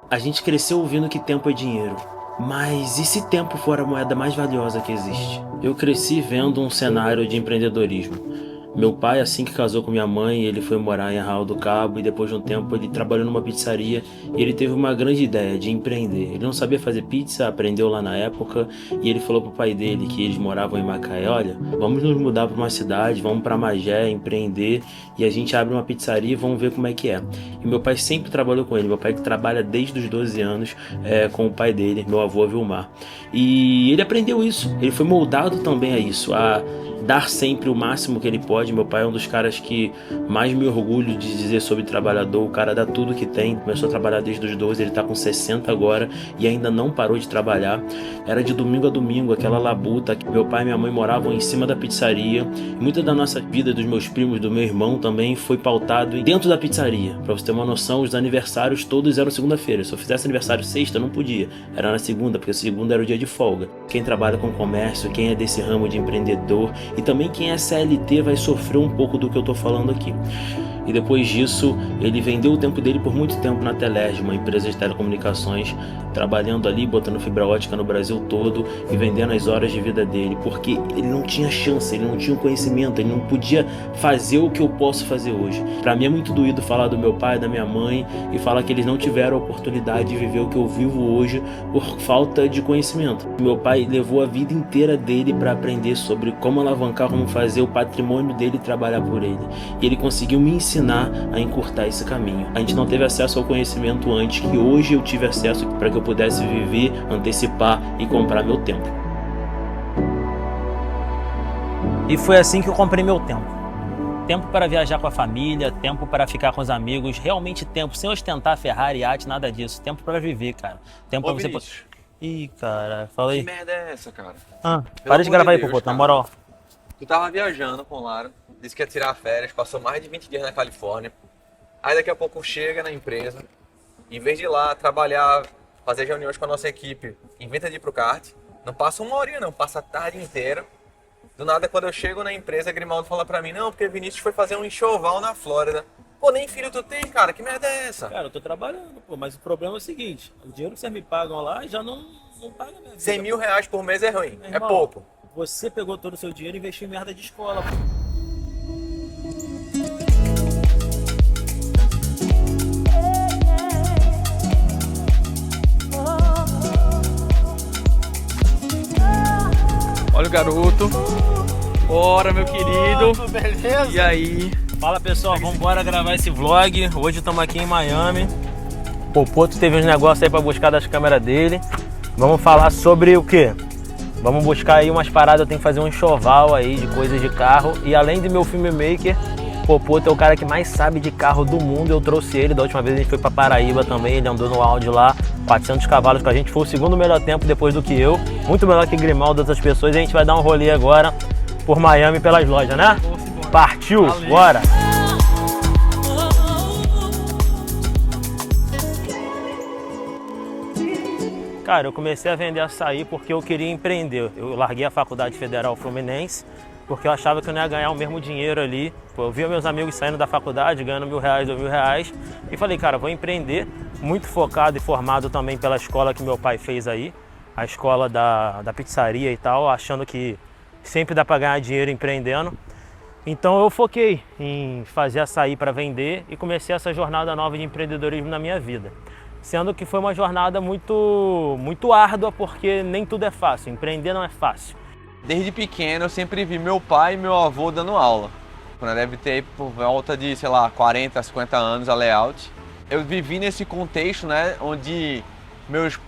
A gente cresceu ouvindo que tempo é dinheiro. Mas e se tempo for a moeda mais valiosa que existe? Eu cresci vendo um cenário de empreendedorismo. Meu pai, assim que casou com minha mãe, ele foi morar em Arraial do Cabo e depois de um tempo ele trabalhou numa pizzaria e ele teve uma grande ideia de empreender. Ele não sabia fazer pizza, aprendeu lá na época e ele falou pro pai dele, que eles moravam em Macaé: olha, vamos nos mudar para uma cidade, vamos para Magé, empreender e a gente abre uma pizzaria e vamos ver como é que é. E meu pai sempre trabalhou com ele, meu pai que trabalha desde os 12 anos com o pai dele, meu avô Vilmar. E ele aprendeu isso, ele foi moldado também a isso, a dar sempre o máximo que ele pode. Meu pai é um dos caras que mais me orgulho de dizer sobre trabalhador. O cara dá tudo que tem, começou a trabalhar desde os 12, ele tá com 60 agora e ainda não parou de trabalhar. Era de domingo a domingo, aquela labuta. Meu pai e minha mãe moravam em cima da pizzaria. Muita da nossa vida, dos meus primos, do meu irmão também, foi pautado dentro da pizzaria. Pra você ter uma noção, os aniversários todos eram segunda-feira. Se eu fizesse aniversário sexta, não podia. Era na segunda, porque segunda era o dia de folga. Quem trabalha com comércio, quem é desse ramo de empreendedor e também quem é CLT vai sofrer um pouco do que eu tô falando aqui. E depois disso, ele vendeu o tempo dele por muito tempo na Telerge, uma empresa de telecomunicações, trabalhando ali, botando fibra ótica no Brasil todo e vendendo as horas de vida dele, porque ele não tinha chance, ele não tinha o conhecimento, ele não podia fazer o que eu posso fazer hoje. Para mim é muito doído falar do meu pai, da minha mãe e falar que eles não tiveram a oportunidade de viver o que eu vivo hoje por falta de conhecimento. Meu pai levou a vida inteira dele para aprender sobre como alavancar, como fazer o patrimônio dele trabalhar por ele. E ele conseguiu me ensinar a encurtar esse caminho. A gente não teve acesso ao conhecimento antes, que hoje eu tive acesso para que eu pudesse viver, antecipar e comprar meu tempo. E foi assim que eu comprei meu tempo. Tempo para viajar com a família, tempo para ficar com os amigos, realmente tempo, sem ostentar Ferrari, iate, nada disso. Tempo para viver, cara. Tempo para você... Ih, cara, fala aí. Que merda é essa, cara? Para de gravar aí, Popô, na moral. Tu tava viajando com o Lara, disse que ia tirar férias, passou mais de 20 dias na Califórnia. Aí daqui a pouco chega na empresa, em vez de ir lá trabalhar, fazer reuniões com a nossa equipe, inventa de ir pro kart. Não passa uma horinha não, passa a tarde inteira. Do nada, quando eu chego na empresa, Grimaldo fala pra mim: não, porque Vinícius foi fazer um enxoval na Flórida. Pô, nem filho tu tem, cara, que merda é essa? Cara, eu tô trabalhando, pô, mas o problema é o seguinte: o dinheiro que vocês me pagam lá já não paga minha vida. 100 mil reais por mês é ruim, Meu é irmão, pouco. Você pegou todo o seu dinheiro e investiu em merda de escola, pô. Olha o garoto. Bora, meu querido. Beleza? E aí? Fala, pessoal, vamos embora gravar esse vlog. Hoje estamos aqui em Miami. O Poto teve uns negócios aí para buscar das câmeras dele. Vamos falar sobre o quê? Vamos buscar aí umas paradas, eu tenho que fazer um enxoval aí de coisas de carro. E além de meu filmmaker, o Popoto é o cara que mais sabe de carro do mundo. Eu trouxe ele, da última vez a gente foi pra Paraíba também, ele andou no Audi lá, 400 cavalos com a gente, foi o segundo melhor tempo depois do que eu. Muito melhor que Grimaldo, outras pessoas, e a gente vai dar um rolê agora por Miami pelas lojas, né? Partiu, valeu. Bora! Cara, eu comecei a vender açaí porque eu queria empreender. Eu larguei a Faculdade Federal Fluminense porque eu achava que eu não ia ganhar o mesmo dinheiro ali. Eu via meus amigos saindo da faculdade, ganhando R$1.000, R$2.000 e falei, cara, vou empreender. Muito focado e formado também pela escola que meu pai fez aí, a escola da pizzaria e tal, achando que sempre dá para ganhar dinheiro empreendendo. Então eu foquei em fazer açaí para vender e comecei essa jornada nova de empreendedorismo na minha vida. Sendo que foi uma jornada muito árdua, porque nem tudo é fácil, empreender não é fácil. Desde pequeno eu sempre vi meu pai e meu avô dando aula. Quando deve ter por volta de, sei lá, 40, 50 anos a layout. Eu vivi nesse contexto, né, onde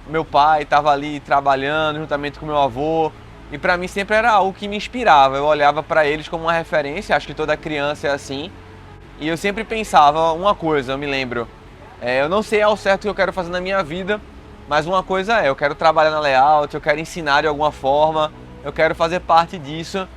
meu pai estava ali trabalhando juntamente com meu avô. E para mim sempre era algo que me inspirava. Eu olhava para eles como uma referência, acho que toda criança é assim. E eu sempre pensava uma coisa, eu me lembro. Eu não sei ao certo o que eu quero fazer na minha vida, mas uma coisa eu quero trabalhar na layout, eu quero ensinar de alguma forma, eu quero fazer parte disso.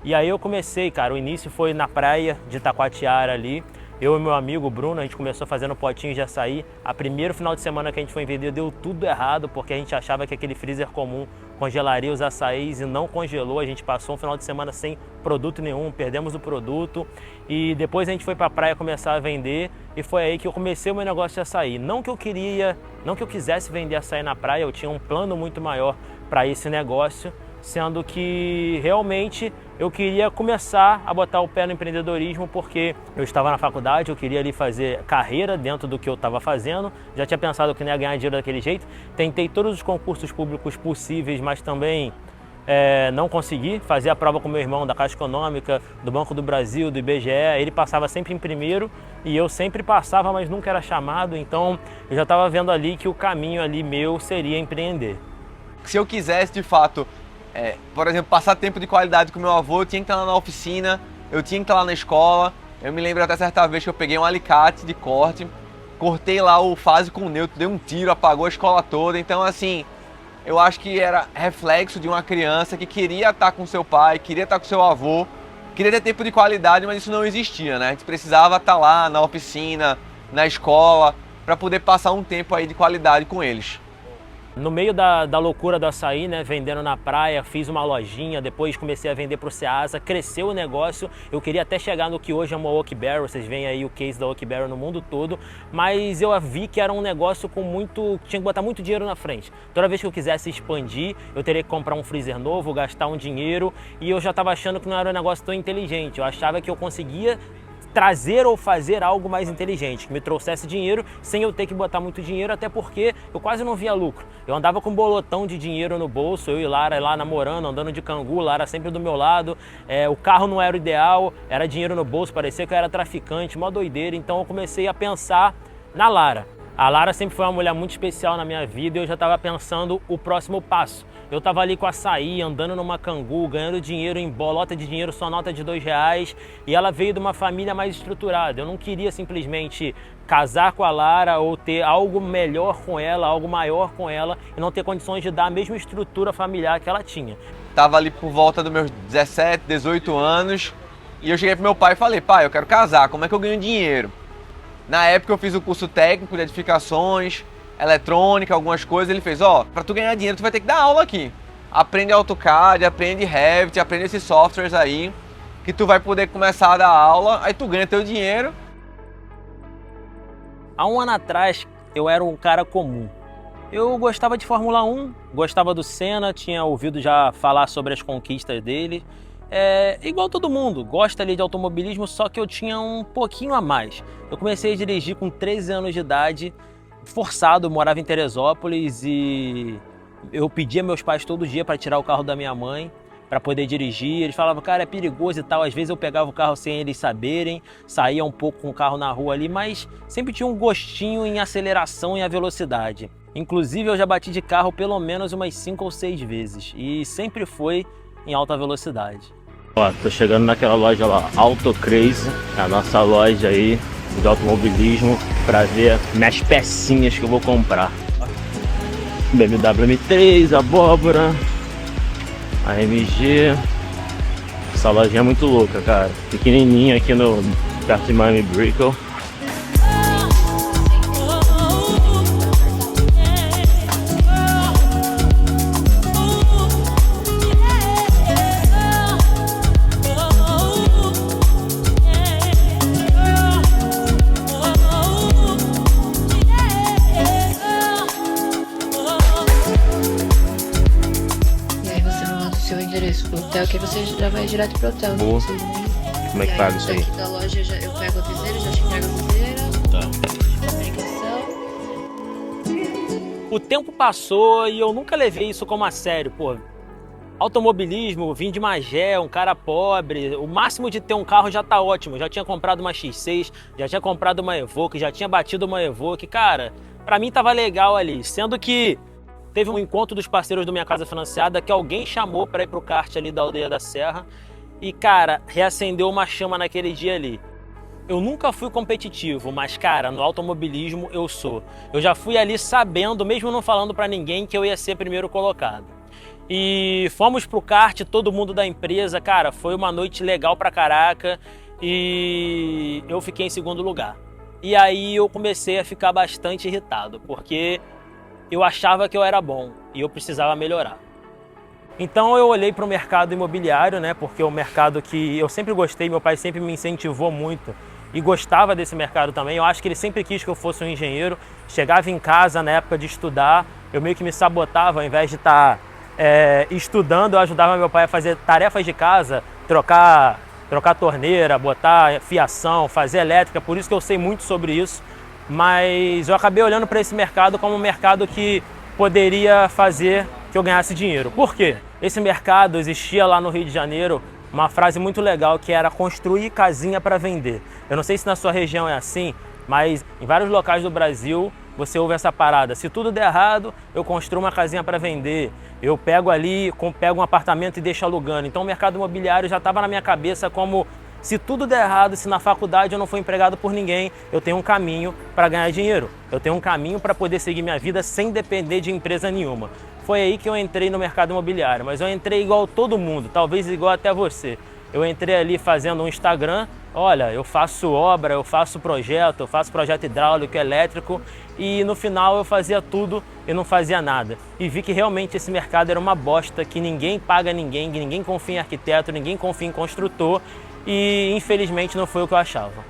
E aí eu comecei, cara, o início foi na praia de Taquatiara ali, Eu e meu amigo Bruno, a gente começou fazendo potinhos de açaí. A primeiro final de semana que a gente foi vender deu tudo errado, porque a gente achava que aquele freezer comum congelaria os açaís e não congelou. A gente passou um final de semana sem produto nenhum, perdemos o produto. E depois a gente foi para a praia começar a vender e foi aí que eu comecei o meu negócio de açaí. Não que eu quisesse vender açaí na praia, eu tinha um plano muito maior para esse negócio, sendo que realmente eu queria começar a botar o pé no empreendedorismo porque eu estava na faculdade, eu queria ali fazer carreira dentro do que eu estava fazendo, já tinha pensado que não ia ganhar dinheiro daquele jeito, tentei todos os concursos públicos possíveis, mas também não consegui fazer a prova com meu irmão da Caixa Econômica, do Banco do Brasil, do IBGE, ele passava sempre em primeiro e eu sempre passava, mas nunca era chamado, então eu já estava vendo ali que o caminho ali meu seria empreender. Se eu quisesse de fato, por exemplo, passar tempo de qualidade com meu avô, eu tinha que estar lá na oficina, eu tinha que estar lá na escola. Eu me lembro até certa vez que eu peguei um alicate de corte, cortei lá o fase com neutro, dei um tiro, apagou a escola toda. Então assim, eu acho que era reflexo de uma criança que queria estar com seu pai, queria estar com seu avô, queria ter tempo de qualidade, mas isso não existia, né? A gente precisava estar lá na oficina, na escola, para poder passar um tempo aí de qualidade com eles. No meio da loucura do açaí, né, vendendo na praia, fiz uma lojinha, depois comecei a vender para o Ceasa, cresceu o negócio, eu queria até chegar no que hoje é uma Oak Barrel, vocês veem aí o case da Oak Barrel no mundo todo, mas eu vi que era um negócio tinha que botar muito dinheiro na frente. Toda vez que eu quisesse expandir, eu teria que comprar um freezer novo, gastar um dinheiro, e eu já estava achando que não era um negócio tão inteligente, eu achava que eu conseguia trazer ou fazer algo mais inteligente, que me trouxesse dinheiro sem eu ter que botar muito dinheiro, até porque eu quase não via lucro. Eu andava com um bolotão de dinheiro no bolso, eu e Lara lá namorando, andando de cangu, Lara sempre do meu lado, o carro não era o ideal, era dinheiro no bolso, parecia que eu era traficante, mó doideira, então eu comecei a pensar na Lara. A Lara sempre foi uma mulher muito especial na minha vida e eu já estava pensando o próximo passo. Eu estava ali com açaí, andando numa cangu, ganhando dinheiro em bolota de dinheiro, só nota de R$2, e ela veio de uma família mais estruturada. Eu não queria simplesmente casar com a Lara ou ter algo melhor com ela, algo maior com ela, e não ter condições de dar a mesma estrutura familiar que ela tinha. Tava ali por volta dos meus 17, 18 anos, e eu cheguei pro meu pai e falei, pai, eu quero casar, como é que eu ganho dinheiro? Na época eu fiz o curso técnico de edificações, eletrônica, algumas coisas. Ele fez, para tu ganhar dinheiro tu vai ter que dar aula aqui. Aprende AutoCAD, aprende Revit, aprende esses softwares aí, que tu vai poder começar a dar aula, aí tu ganha teu dinheiro. Há um ano atrás eu era um cara comum. Eu gostava de Fórmula 1, gostava do Senna, tinha ouvido já falar sobre as conquistas dele. Igual todo mundo, gosta ali de automobilismo, só que eu tinha um pouquinho a mais. Eu comecei a dirigir com 13 anos de idade, forçado, eu morava em Teresópolis e eu pedia meus pais todo dia para tirar o carro da minha mãe para poder dirigir. Eles falavam, cara, é perigoso e tal. Às vezes eu pegava o carro sem eles saberem, saía um pouco com o carro na rua ali, mas sempre tinha um gostinho em aceleração e a velocidade. Inclusive eu já bati de carro pelo menos umas 5 ou 6 vezes e sempre foi em alta velocidade. Ó, tô chegando naquela loja lá, Auto Crazy, a nossa loja aí de automobilismo, pra ver minhas pecinhas que eu vou comprar. BMW M3, abóbora, AMG. Essa loja é muito louca, cara. Pequenininha aqui perto de Miami Brickell. Que você já vai direto pro hotel. Boa. Como é que paga isso aí? Aqui da loja eu pego a viseira, já te entrego a viseira. Tá. Comunicação. O tempo passou e eu nunca levei isso como a sério, pô. Automobilismo, vim de Magé, um cara pobre, o máximo de ter um carro já tá ótimo. Já tinha comprado uma X6, já tinha comprado uma Evoque, já tinha batido uma Evoque. Cara, pra mim tava legal ali, sendo que teve um encontro dos parceiros do Minha Casa Financiada que alguém chamou para ir pro kart ali da Aldeia da Serra e, cara, reacendeu uma chama naquele dia ali. Eu nunca fui competitivo, mas, cara, no automobilismo eu sou. Eu já fui ali sabendo, mesmo não falando para ninguém, que eu ia ser primeiro colocado. E fomos pro kart, todo mundo da empresa, cara, foi uma noite legal pra caraca. e eu fiquei em segundo lugar. E aí eu comecei a ficar bastante irritado, porque eu achava que eu era bom e eu precisava melhorar. Então eu olhei para o mercado imobiliário, né, porque é um mercado que eu sempre gostei, meu pai sempre me incentivou muito e gostava desse mercado também. Eu acho que ele sempre quis que eu fosse um engenheiro. Chegava em casa na época de estudar, eu meio que me sabotava, ao invés de estar estudando, eu ajudava meu pai a fazer tarefas de casa, trocar torneira, botar fiação, fazer elétrica, por isso que eu sei muito sobre isso. Mas eu acabei olhando para esse mercado como um mercado que poderia fazer que eu ganhasse dinheiro. Por quê? Esse mercado existia lá no Rio de Janeiro uma frase muito legal que era construir casinha para vender. Eu não sei se na sua região é assim, mas em vários locais do Brasil você ouve essa parada. Se tudo der errado, eu construo uma casinha para vender. Eu pego ali, pego um apartamento e deixo alugando. Então o mercado imobiliário já estava na minha cabeça como se tudo der errado, se na faculdade eu não for empregado por ninguém, eu tenho um caminho para ganhar dinheiro. Eu tenho um caminho para poder seguir minha vida sem depender de empresa nenhuma. Foi aí que eu entrei no mercado imobiliário, mas eu entrei igual todo mundo, talvez igual até você. Eu entrei ali fazendo um Instagram, olha, eu faço obra, eu faço projeto hidráulico, elétrico, e no final eu fazia tudo e não fazia nada. E vi que realmente esse mercado era uma bosta, que ninguém paga ninguém, que ninguém confia em arquiteto, ninguém confia em construtor, e infelizmente não foi o que eu achava.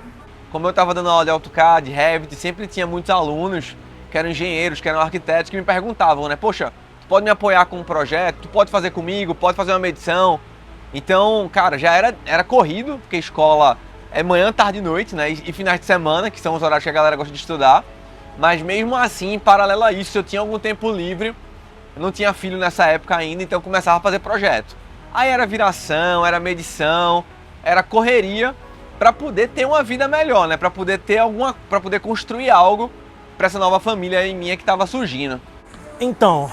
Como eu estava dando aula de AutoCAD, Revit, sempre tinha muitos alunos que eram engenheiros, que eram arquitetos, que me perguntavam, né, poxa, tu pode me apoiar com um projeto, tu pode fazer comigo, pode fazer uma medição. Então, cara, já era corrido, porque escola é manhã, tarde e noite, né, e finais de semana, que são os horários que a galera gosta de estudar. Mas mesmo assim, em paralelo a isso, eu tinha algum tempo livre, eu não tinha filho nessa época ainda, então eu começava a fazer projeto. Aí era viração, era medição, era correria para poder ter uma vida melhor, né? Para poder ter para poder construir algo para essa nova família aí minha que estava surgindo. Então,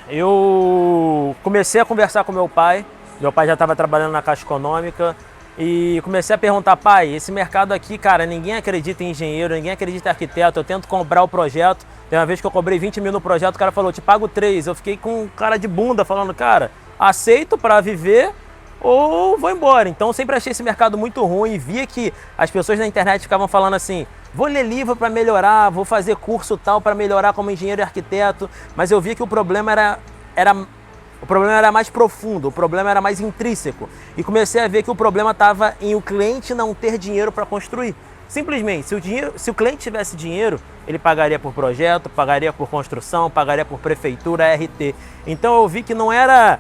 eu comecei a conversar com meu pai já estava trabalhando na Caixa Econômica e comecei a perguntar, pai, esse mercado aqui, cara, ninguém acredita em engenheiro, ninguém acredita em arquiteto, eu tento comprar o projeto, tem uma vez que eu cobrei 20 mil no projeto, o cara falou, te pago 3, eu fiquei com cara de bunda falando, cara, aceito para viver ou vou embora. Então eu sempre achei esse mercado muito ruim e via que as pessoas na internet ficavam falando assim, vou ler livro para melhorar, vou fazer curso tal para melhorar como engenheiro e arquiteto, mas eu via que o problema era mais profundo, o problema era mais intrínseco. E comecei a ver que o problema estava em o cliente não ter dinheiro para construir. Simplesmente, se o cliente tivesse dinheiro, ele pagaria por projeto, pagaria por construção, pagaria por prefeitura, RT. Então eu vi que não era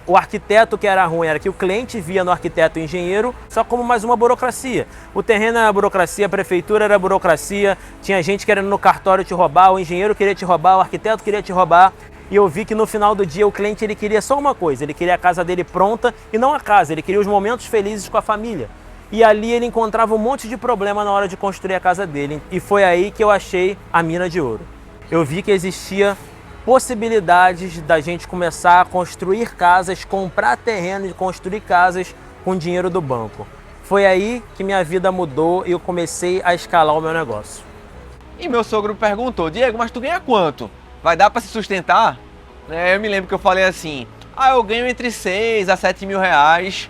o arquiteto que era ruim, era que o cliente via no arquiteto e engenheiro só como mais uma burocracia. O terreno era burocracia, a prefeitura era burocracia, tinha gente querendo no cartório te roubar, o engenheiro queria te roubar, o arquiteto queria te roubar. E eu vi que no final do dia o cliente ele queria só uma coisa, ele queria a casa dele pronta e não a casa, ele queria os momentos felizes com a família. E ali ele encontrava um monte de problema na hora de construir a casa dele. E foi aí que eu achei a mina de ouro. Eu vi que existia possibilidades da gente começar a construir casas, comprar terreno e construir casas com dinheiro do banco. Foi aí que minha vida mudou e eu comecei a escalar o meu negócio. E meu sogro perguntou, Diego, mas tu ganha quanto? Vai dar para se sustentar? Eu me lembro que eu falei assim, eu ganho entre 6 a 7 mil reais.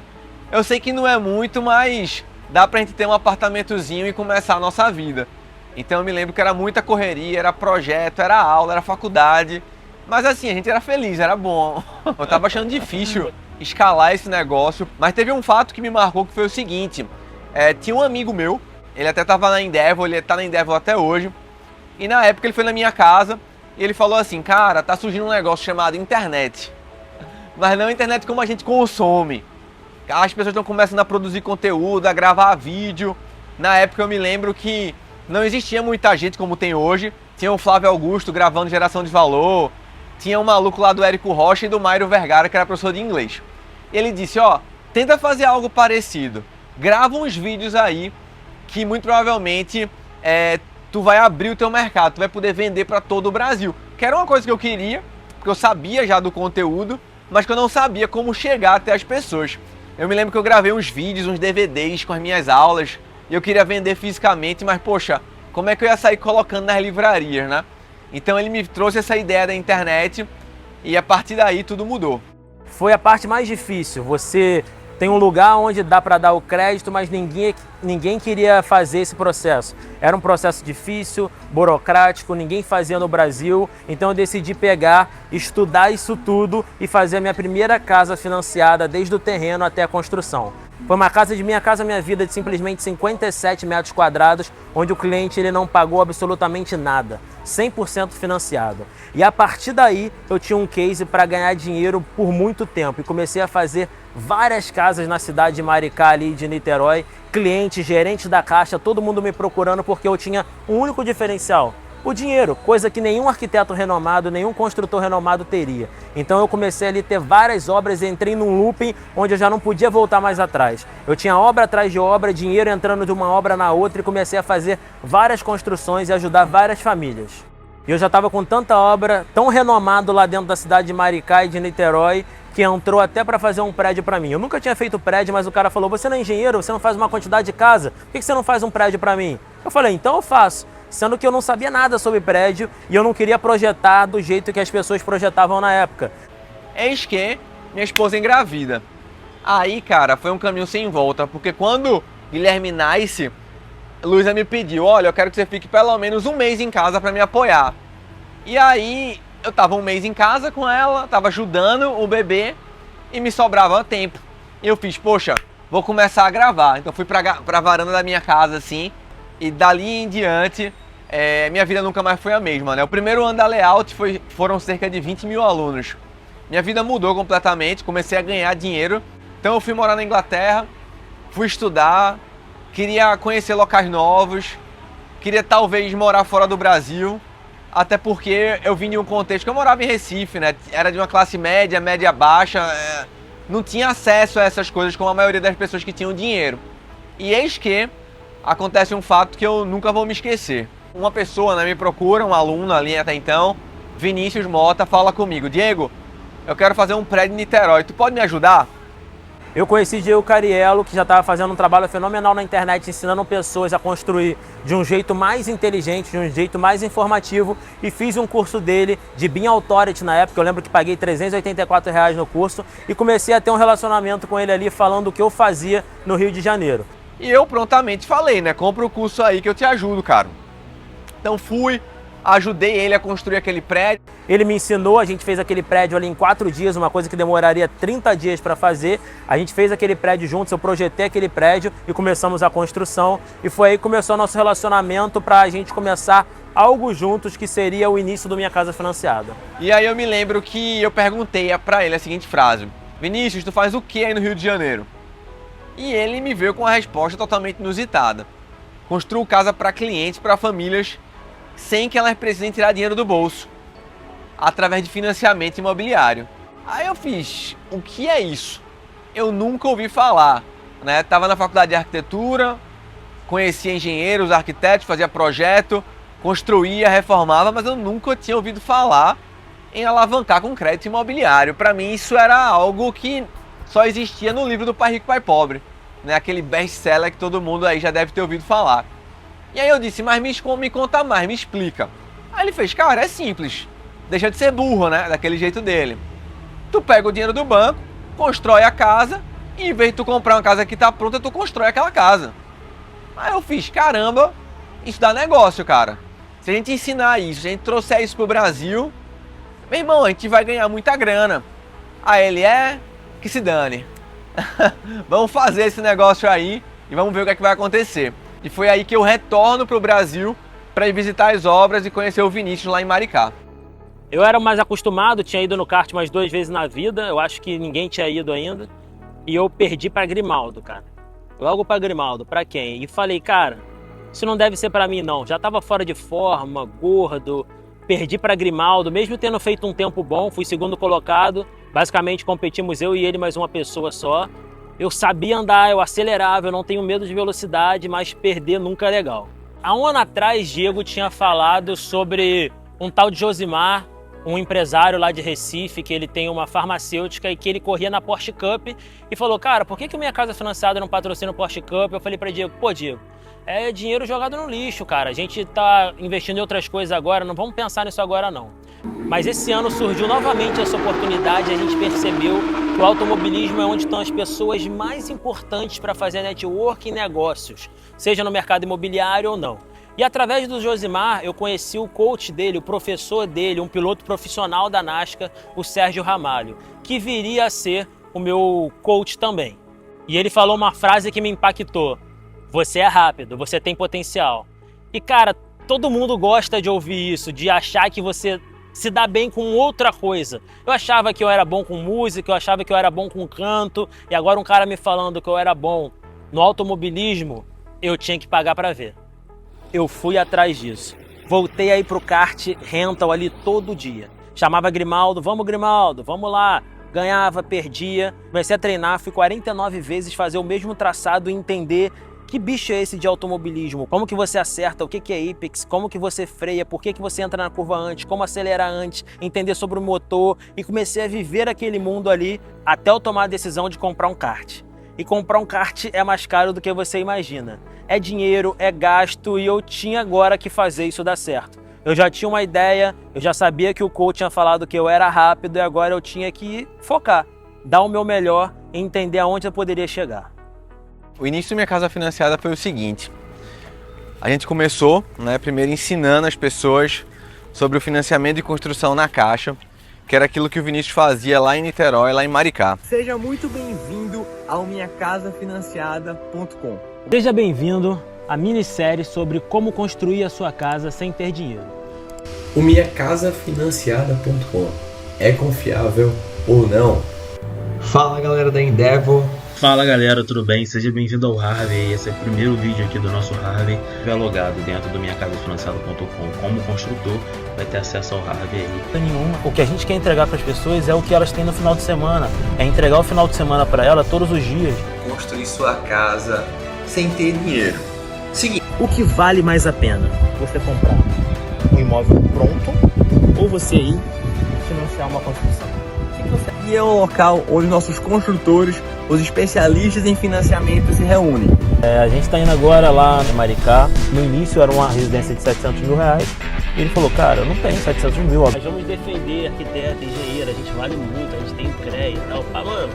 Eu sei que não é muito, mas dá pra gente ter um apartamentozinho e começar a nossa vida. Então eu me lembro que era muita correria, era projeto, era aula, era faculdade. Mas assim, a gente era feliz, era bom. Eu tava achando difícil escalar esse negócio. Mas teve um fato que me marcou que foi o seguinte. Tinha um amigo meu, ele até tava na Endeavor, ele tá na Endeavor até hoje. E na época ele foi na minha casa e ele falou assim, cara, tá surgindo um negócio chamado internet. Mas não internet como a gente consome. As pessoas estão começando a produzir conteúdo, a gravar vídeo. Na época eu me lembro que não existia muita gente como tem hoje. Tinha o Flávio Augusto gravando Geração de Valor. Tinha um maluco lá do Érico Rocha e do Mário Vergara, que era professor de inglês. Ele disse, tenta fazer algo parecido. Grava uns vídeos aí que muito provavelmente tu vai abrir o teu mercado. Tu vai poder vender para todo o Brasil. Que era uma coisa que eu queria, porque eu sabia já do conteúdo, mas que eu não sabia como chegar até as pessoas. Eu me lembro que eu gravei uns vídeos, uns DVDs com as minhas aulas, e eu queria vender fisicamente, mas poxa, como é que eu ia sair colocando nas livrarias, né? Então ele me trouxe essa ideia da internet e a partir daí tudo mudou. Foi a parte mais difícil, você tem um lugar onde dá para dar o crédito, mas ninguém queria fazer esse processo. Era um processo difícil, burocrático, ninguém fazia no Brasil. Então eu decidi pegar, estudar isso tudo e fazer a minha primeira casa financiada, desde o terreno até a construção. Foi uma casa de Minha Casa Minha Vida de simplesmente 57 metros quadrados, onde o cliente ele não pagou absolutamente nada, 100% financiado. E a partir daí eu tinha um case para ganhar dinheiro por muito tempo e comecei a fazer várias casas na cidade de Maricá, ali de Niterói, clientes, gerentes da Caixa, todo mundo me procurando porque eu tinha um único diferencial: o dinheiro, coisa que nenhum arquiteto renomado, nenhum construtor renomado teria. Então eu comecei ali a ter várias obras e entrei num looping onde eu já não podia voltar mais atrás. Eu tinha obra atrás de obra, dinheiro entrando de uma obra na outra e comecei a fazer várias construções e ajudar várias famílias. E eu já estava com tanta obra, tão renomado lá dentro da cidade de Maricá e de Niterói, que entrou até para fazer um prédio para mim. Eu nunca tinha feito prédio, mas o cara falou: você não é engenheiro, você não faz uma quantidade de casa, por que você não faz um prédio para mim? Eu falei: então eu faço. Sendo que eu não sabia nada sobre prédio e eu não queria projetar do jeito que as pessoas projetavam na época. Eis que minha esposa engravida. Aí, cara, foi um caminho sem volta, porque quando Guilherme nasce, Luísa me pediu: olha, eu quero que você fique pelo menos um mês em casa para me apoiar. E aí, eu tava um mês em casa com ela, tava ajudando o bebê e me sobrava tempo. E eu fiz: poxa, vou começar a gravar. Então fui pra varanda da minha casa, assim, e dali em diante, minha vida nunca mais foi a mesma, né? O primeiro ano da Layout foram cerca de 20 mil alunos. Minha vida mudou completamente, comecei a ganhar dinheiro. Então eu fui morar na Inglaterra, fui estudar, queria conhecer locais novos, queria talvez morar fora do Brasil, até porque eu vim de um contexto que eu morava em Recife, né? Era de uma classe média, média baixa, não tinha acesso a essas coisas como a maioria das pessoas que tinham dinheiro. E eis que acontece um fato que eu nunca vou me esquecer. Uma pessoa, né, me procura, um aluno ali até então, Vinícius Mota, fala comigo: Diego, eu quero fazer um prédio em Niterói, tu pode me ajudar? Eu conheci Diego Cariello, que já estava fazendo um trabalho fenomenal na internet, ensinando pessoas a construir de um jeito mais inteligente, de um jeito mais informativo, e fiz um curso dele de BIM Authority na época. Eu lembro que paguei R$384 no curso e comecei a ter um relacionamento com ele ali, falando o que eu fazia no Rio de Janeiro. E eu prontamente falei, né, compra o curso aí que eu te ajudo, cara. Então fui, ajudei ele a construir aquele prédio. Ele me ensinou, a gente fez aquele prédio ali em 4 dias, uma coisa que demoraria 30 dias para fazer. A gente fez aquele prédio juntos, eu projetei aquele prédio e começamos a construção. E foi aí que começou nosso relacionamento para a gente começar algo juntos, que seria o início do Minha Casa Financiada. E aí eu me lembro que eu perguntei para ele a seguinte frase: Vinícius, tu faz o que aí no Rio de Janeiro? E ele me veio com uma resposta totalmente inusitada: construo casa para clientes, para famílias, sem que elas precisem tirar dinheiro do bolso, através de financiamento imobiliário. Aí eu fiz: o que é isso? Eu nunca ouvi falar, né? Tava na faculdade de arquitetura, conhecia engenheiros, arquitetos, fazia projeto, construía, reformava, mas eu nunca tinha ouvido falar em alavancar com crédito imobiliário. Para mim isso era algo que só existia no livro do Pai Rico, Pai Pobre, né? Aquele best-seller que todo mundo aí já deve ter ouvido falar. E aí eu disse: mas me conta mais, me explica. Aí ele fez: cara, é simples, deixa de ser burro, né? Daquele jeito dele. Tu pega o dinheiro do banco, constrói a casa, e em vez de tu comprar uma casa que tá pronta, tu constrói aquela casa. Aí eu fiz: caramba, isso dá negócio, cara. Se a gente ensinar isso, se a gente trouxer isso pro Brasil, meu irmão, a gente vai ganhar muita grana. Aí ele: que se dane. Vamos fazer esse negócio aí e vamos ver o que é que vai acontecer. E foi aí que eu retorno pro Brasil para ir visitar as obras e conhecer o Vinícius lá em Maricá. Eu era mais acostumado, tinha ido no kart mais 2 vezes na vida, eu acho que ninguém tinha ido ainda. E eu perdi para Grimaldo, cara. Logo para Grimaldo, para quem? E falei: cara, isso não deve ser para mim não. Já estava fora de forma, gordo, perdi para Grimaldo, mesmo tendo feito um tempo bom, fui segundo colocado. Basicamente competimos eu e ele mais uma pessoa só. Eu sabia andar, eu acelerava, eu não tenho medo de velocidade, mas perder nunca é legal. Há um ano atrás, Diego tinha falado sobre um tal de Josimar, um empresário lá de Recife, que ele tem uma farmacêutica e que ele corria na Porsche Cup, e falou: cara, por que Minha Casa Financiada não patrocina o Porsche Cup? Eu falei para Diego: pô, Diego, é dinheiro jogado no lixo, cara. A gente tá investindo em outras coisas agora, não vamos pensar nisso agora não. Mas esse ano surgiu novamente essa oportunidade e a gente percebeu que o automobilismo é onde estão as pessoas mais importantes para fazer network e negócios, seja no mercado imobiliário ou não. E através do Josimar eu conheci o coach dele, o professor dele, um piloto profissional da NASCAR, o Sérgio Ramalho, que viria a ser o meu coach também. E ele falou uma frase que me impactou: você é rápido, você tem potencial. E cara, todo mundo gosta de ouvir isso, de achar que você se dá bem com outra coisa. Eu achava que eu era bom com música, eu achava que eu era bom com canto, e agora um cara me falando que eu era bom no automobilismo, eu tinha que pagar para ver. Eu fui atrás disso. Voltei aí pro kart rental ali todo dia. Chamava Grimaldo, vamos lá. Ganhava, perdia. Comecei a treinar, fui 49 vezes fazer o mesmo traçado e entender que bicho é esse de automobilismo, como que você acerta, o que é Apex, como que você freia, por que você entra na curva antes, como acelerar antes, entender sobre o motor, e comecei a viver aquele mundo ali até eu tomar a decisão de comprar um kart. E comprar um kart é mais caro do que você imagina. É dinheiro, é gasto, e eu tinha agora que fazer isso dar certo. Eu já tinha uma ideia, eu já sabia que o coach tinha falado que eu era rápido, e agora eu tinha que focar, dar o meu melhor e entender aonde eu poderia chegar. O início da Minha Casa Financiada foi o seguinte: a gente começou, primeiro ensinando as pessoas sobre o financiamento de construção na Caixa, que era aquilo que o Vinícius fazia lá em Niterói, lá em Maricá. Seja muito bem-vindo ao minhacasafinanciada.com. Seja bem-vindo à minissérie sobre como construir a sua casa sem ter dinheiro. O minhacasafinanciada.com é confiável ou não? Fala galera da Endeavor. Fala galera, tudo bem? Seja bem-vindo ao Harvey. Esse é o primeiro vídeo aqui do nosso Harvey. Logado dentro do minhacasafinanciada.com como construtor, vai ter acesso ao Harvey aí. Nenhuma. O que a gente quer entregar para as pessoas é o que elas têm no final de semana. É entregar o final de semana para ela todos os dias. Construir sua casa sem ter dinheiro. Seguinte, o que vale mais a pena? Você comprar um imóvel pronto ou você ir financiar uma construção? E é um local onde nossos construtores, os especialistas em financiamento se reúnem. A gente está indo agora lá em Maricá. No início era uma residência de 700 mil reais. E ele falou, cara, eu não tenho 700 mil. Nós vamos defender arquiteto, engenheiro, a gente vale muito, a gente tem crédito e tal. Mano,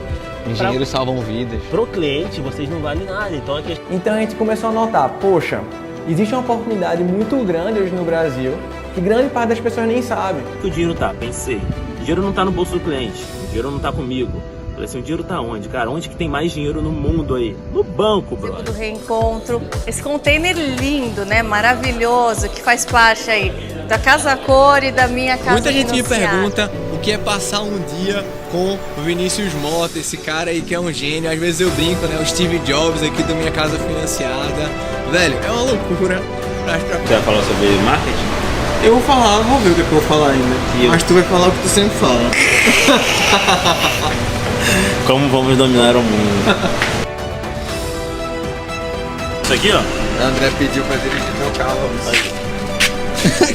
Engenheiros salvam vidas. pro cliente, vocês não valem nada. Então a questão... Então a gente começou a notar, poxa, existe uma oportunidade muito grande hoje no Brasil que grande parte das pessoas nem sabe. O dinheiro tá, pensei. O dinheiro não tá no bolso do cliente, o dinheiro não tá comigo. Falei assim, o dinheiro tá onde, cara? Onde que tem mais dinheiro no mundo aí? No banco, brother. Do reencontro, esse container lindo, né, maravilhoso, que faz parte aí da Casa Cor e da Minha Casa Muita gente me Financiada. pergunta o que é passar um dia com o Vinícius Mota, esse cara aí que é um gênio. Às vezes eu brinco, né, o Steve Jobs aqui do Minha Casa Financiada. Velho, é uma loucura. Você vai falar sobre marketing? Eu vou falar, vou ver o que eu vou falar ainda. Mas tu vai falar o que tu sempre fala. Como vamos dominar o mundo? Isso aqui, ó. O André pediu pra dirigir meu carro.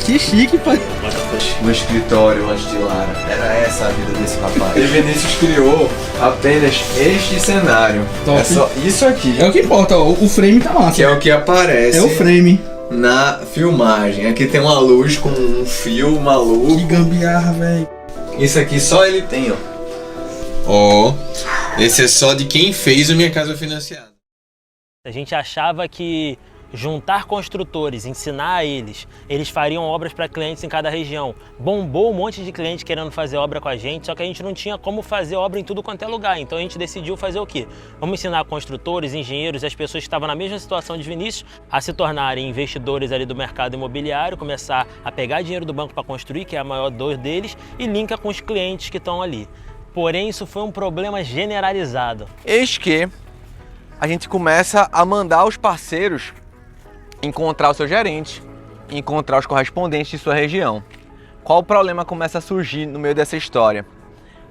Que chique, pai. No escritório antes de Lara. Era essa a vida desse rapaz. E Vinícius criou apenas este cenário. Top. É só isso aqui. É o que importa, ó, o frame tá massa. Que é o que aparece É o frame. na filmagem. Aqui tem uma luz com um fio maluco. Que gambiarra, velho. Isso aqui só ele tem, ó. Ó, esse é só de quem fez o Minha Casa Financiada. A gente achava que juntar construtores, ensinar a eles fariam obras para clientes em cada região. Bombou um monte de cliente querendo fazer obra com a gente, só que a gente não tinha como fazer obra em tudo quanto é lugar. Então a gente decidiu fazer o quê? Vamos ensinar construtores, engenheiros e as pessoas que estavam na mesma situação de Vinícius a se tornarem investidores ali do mercado imobiliário, começar a pegar dinheiro do banco para construir, que é a maior dor deles, e linka com os clientes que estão ali. Porém, isso foi um problema generalizado. Eis que a gente começa a mandar os parceiros encontrar o seu gerente, encontrar os correspondentes de sua região. Qual o problema começa a surgir no meio dessa história?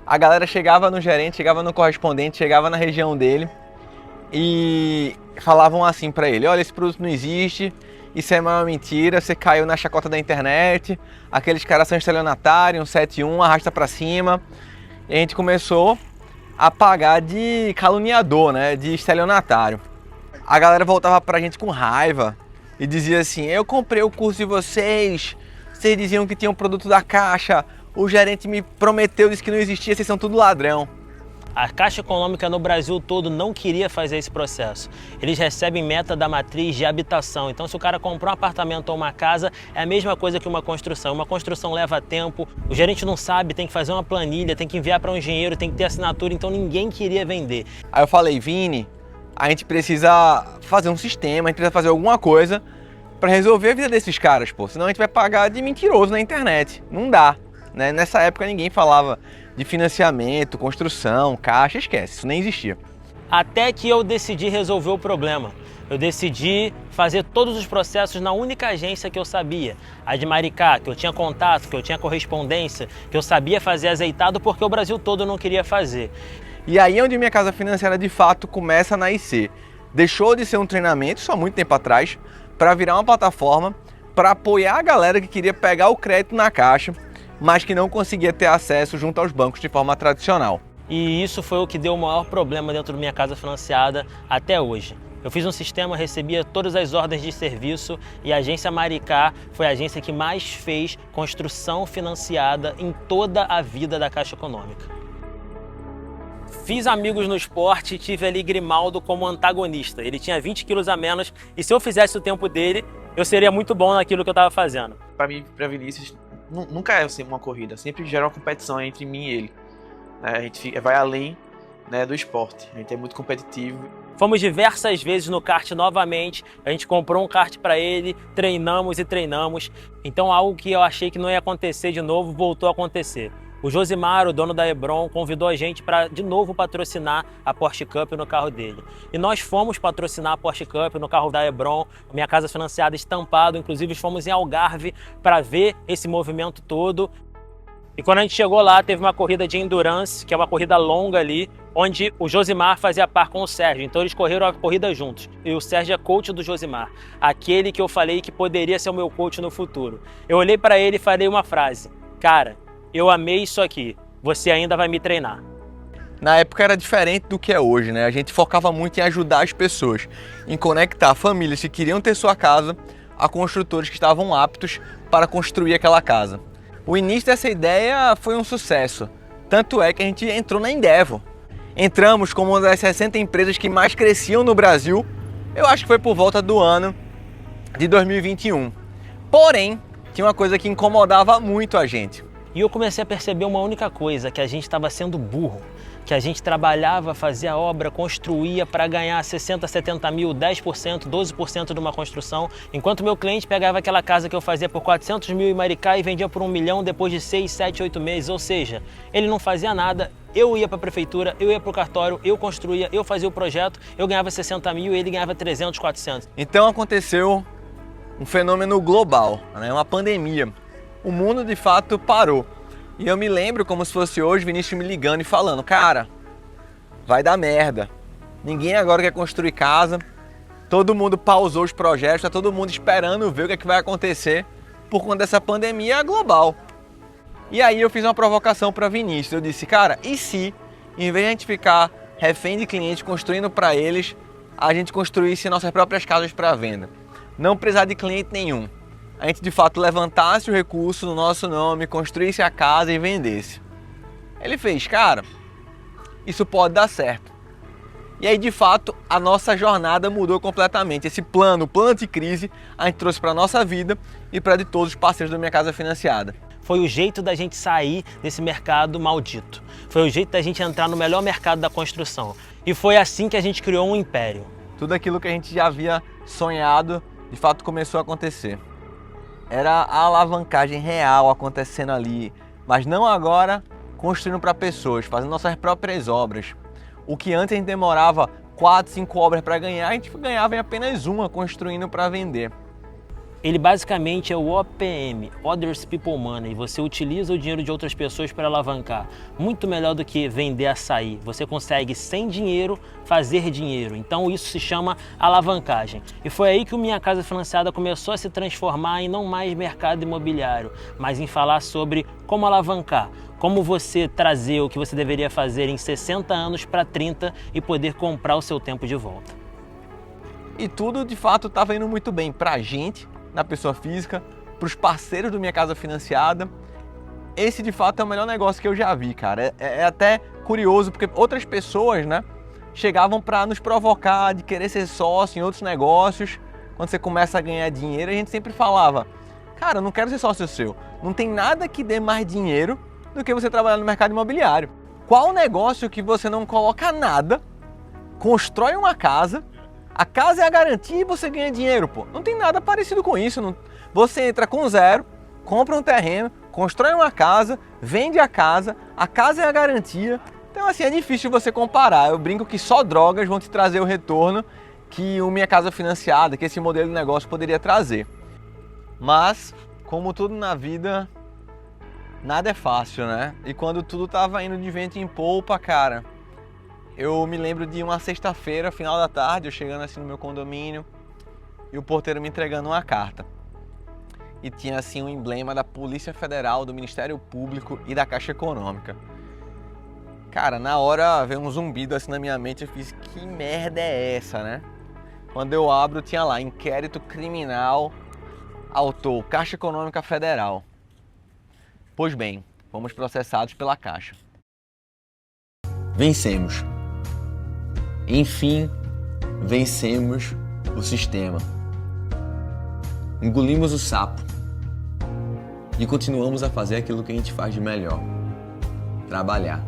A galera chegava no gerente, chegava no correspondente, chegava na região dele e falavam assim para ele: olha, esse produto não existe, isso é uma mentira, você caiu na chacota da internet, aqueles caras são estelionatários, 171, arrasta para cima. E a gente começou a pagar de caluniador, né, de estelionatário. A galera voltava pra gente com raiva e dizia assim: eu comprei o curso de vocês, vocês diziam que tinha um produto da Caixa, o gerente me prometeu, disse que não existia, vocês são tudo ladrão. A Caixa Econômica no Brasil todo não queria fazer esse processo. Eles recebem meta da matriz de habitação. Então, se o cara comprou um apartamento ou uma casa, é a mesma coisa que uma construção. Uma construção leva tempo, o gerente não sabe, tem que fazer uma planilha, tem que enviar para um engenheiro, tem que ter assinatura, então ninguém queria vender. Aí eu falei, Vini, a gente precisa fazer um sistema, a gente precisa fazer alguma coisa para resolver a vida desses caras, pô. Senão a gente vai pagar de mentiroso na internet. Não dá, né? Nessa época ninguém falava de financiamento, construção, caixa, esquece, isso nem existia. Até que eu decidi resolver o problema. Eu decidi fazer todos os processos na única agência que eu sabia, a de Maricá, que eu tinha contato, que eu tinha correspondência, que eu sabia fazer azeitado porque o Brasil todo não queria fazer. E aí é onde minha casa financeira de fato começa a nascer. Deixou de ser um treinamento, só muito tempo atrás, para virar uma plataforma para apoiar a galera que queria pegar o crédito na Caixa, mas que não conseguia ter acesso junto aos bancos de forma tradicional. E isso foi o que deu o maior problema dentro da minha casa financiada até hoje. Eu fiz um sistema, recebia todas as ordens de serviço e a agência Maricá foi a agência que mais fez construção financiada em toda a vida da Caixa Econômica. Fiz amigos no esporte e tive ali Grimaldo como antagonista. Ele tinha 20 quilos a menos e se eu fizesse o tempo dele, eu seria muito bom naquilo que eu estava fazendo. Para mim, para Vinícius, nunca é uma corrida, sempre gera uma competição entre mim e ele. A gente vai além, né, do esporte, a gente é muito competitivo. Fomos diversas vezes no kart novamente, a gente comprou um kart para ele, treinamos e treinamos. Então algo que eu achei que não ia acontecer de novo, voltou a acontecer. O Josimar, o dono da Hebron, convidou a gente para de novo patrocinar a Porsche Cup no carro dele. E nós fomos patrocinar a Porsche Cup no carro da Hebron, minha casa financiada estampado, inclusive fomos em Algarve para ver esse movimento todo. E quando a gente chegou lá, teve uma corrida de endurance, que é uma corrida longa ali, onde o Josimar fazia par com o Sérgio. Então eles correram a corrida juntos. E o Sérgio é coach do Josimar, aquele que eu falei que poderia ser o meu coach no futuro. Eu olhei para ele e falei uma frase: cara, eu amei isso aqui, você ainda vai me treinar. Na época era diferente do que é hoje, né? A gente focava muito em ajudar as pessoas, em conectar famílias que queriam ter sua casa a construtores que estavam aptos para construir aquela casa. O início dessa ideia foi um sucesso, tanto é que a gente entrou na Endeavor. Entramos como uma das 60 empresas que mais cresciam no Brasil, eu acho que foi por volta do ano de 2021. Porém, tinha uma coisa que incomodava muito a gente. E eu comecei a perceber uma única coisa, que a gente estava sendo burro. Que a gente trabalhava, fazia obra, construía para ganhar 60, 70 mil, 10%, 12% de uma construção, enquanto meu cliente pegava aquela casa que eu fazia por 400 mil em Maricá e vendia por 1 milhão depois de 6, 7, 8 meses. Ou seja, ele não fazia nada, eu ia para a prefeitura, eu ia para o cartório, eu construía, eu fazia o projeto, eu ganhava 60 mil e ele ganhava 300, 400. Então aconteceu um fenômeno global, né? Uma pandemia. O mundo de fato parou. E eu me lembro como se fosse hoje, Vinícius me ligando e falando: cara, vai dar merda. Ninguém agora quer construir casa. Todo mundo pausou os projetos, tá todo mundo esperando ver o que vai acontecer por conta dessa pandemia global. E aí eu fiz uma provocação para Vinícius. Eu disse: cara, e se, em vez de a gente ficar refém de clientes construindo para eles, a gente construísse nossas próprias casas para venda? Não precisar de cliente nenhum. A gente de fato levantasse o recurso no nosso nome, construísse a casa e vendesse. Ele fez: cara, isso pode dar certo. E aí de fato a nossa jornada mudou completamente. Esse plano, o plano de crise, a gente trouxe para a nossa vida e para de todos os parceiros da Minha Casa Financiada. Foi o jeito da gente sair desse mercado maldito. Foi o jeito da gente entrar no melhor mercado da construção. E foi assim que a gente criou um império. Tudo aquilo que a gente já havia sonhado, de fato começou a acontecer. Era a alavancagem real acontecendo ali, mas não agora construindo para pessoas, fazendo nossas próprias obras. O que antes a gente demorava 4, 5 obras para ganhar, a gente ganhava em apenas uma construindo para vender. Ele basicamente é o OPM, Others People Money. Você utiliza o dinheiro de outras pessoas para alavancar. Muito melhor do que vender açaí. Você consegue, sem dinheiro, fazer dinheiro. Então isso se chama alavancagem. E foi aí que o Minha Casa Financiada começou a se transformar em não mais mercado imobiliário, mas em falar sobre como alavancar. Como você trazer o que você deveria fazer em 60 anos para 30 e poder comprar o seu tempo de volta. E tudo de fato estava indo muito bem para a gente, na pessoa física, para os parceiros do Minha Casa Financiada esse de fato é o melhor negócio que eu já vi, cara. É até curioso, porque outras pessoas, né, chegavam para nos provocar de querer ser sócio em outros negócios. Quando você começa a ganhar dinheiro, a gente sempre falava, cara, eu não quero ser sócio seu. Não tem nada que dê mais dinheiro do que você trabalhar no mercado imobiliário. Qual negócio que você não coloca nada, constrói uma casa, a casa é a garantia e você ganha dinheiro, pô? Não tem nada parecido com isso. Não... Você entra com zero, compra um terreno, constrói uma casa, vende a casa é a garantia. Então assim, é difícil você comparar. Eu brinco que só drogas vão te trazer o retorno que o Minha Casa Financiada, que esse modelo de negócio poderia trazer. Mas, como tudo na vida, nada é fácil, né? E quando tudo tava indo de vento em polpa, cara, eu me lembro de uma sexta-feira, final da tarde, eu chegando assim no meu condomínio e o porteiro me entregando uma carta. E tinha assim um emblema da Polícia Federal, do Ministério Público e da Caixa Econômica. Cara, na hora veio um zumbido assim na minha mente, eu fiz, que merda é essa, né? Quando eu abro, tinha lá, inquérito criminal, autor, Caixa Econômica Federal. Pois bem, fomos processados pela Caixa. Vencemos. Enfim, vencemos o sistema. Engolimos o sapo. E continuamos a fazer aquilo que a gente faz de melhor. Trabalhar.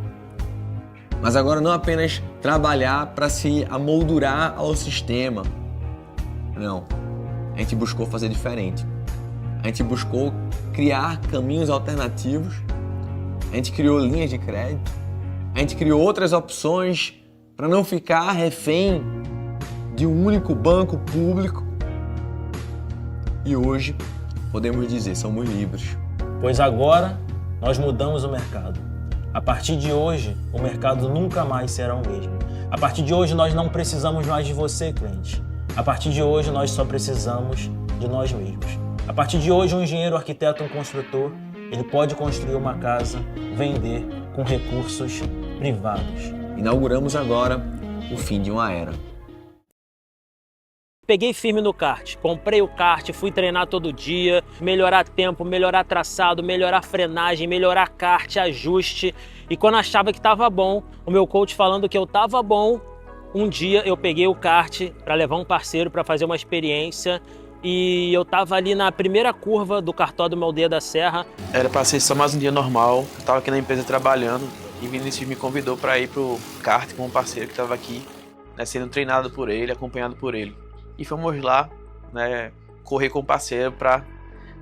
Mas agora não apenas trabalhar para se amoldurar ao sistema. Não. A gente buscou fazer diferente. A gente buscou criar caminhos alternativos. A gente criou linhas de crédito. A gente criou outras opções para não ficar refém de um único banco público. E hoje, podemos dizer, somos livres. Pois agora, nós mudamos o mercado. A partir de hoje, o mercado nunca mais será o mesmo. A partir de hoje, nós não precisamos mais de você, cliente. A partir de hoje, nós só precisamos de nós mesmos. A partir de hoje, um engenheiro, arquiteto, um construtor, ele pode construir uma casa, vender com recursos privados. Inauguramos agora o fim de uma era. Peguei firme no kart, comprei o kart, fui treinar todo dia, melhorar tempo, melhorar traçado, melhorar frenagem, melhorar kart, ajuste. E quando achava que estava bom, o meu coach falando que eu estava bom, um dia eu peguei o kart para levar um parceiro para fazer uma experiência e eu estava ali na primeira curva do cartódromo Aldeia da Serra. Era para ser só mais um dia normal, eu estava aqui na empresa trabalhando e Vinícius me convidou para ir pro kart com um parceiro que estava aqui, né, sendo treinado por ele, acompanhado por ele. E fomos lá, né, correr com o parceiro para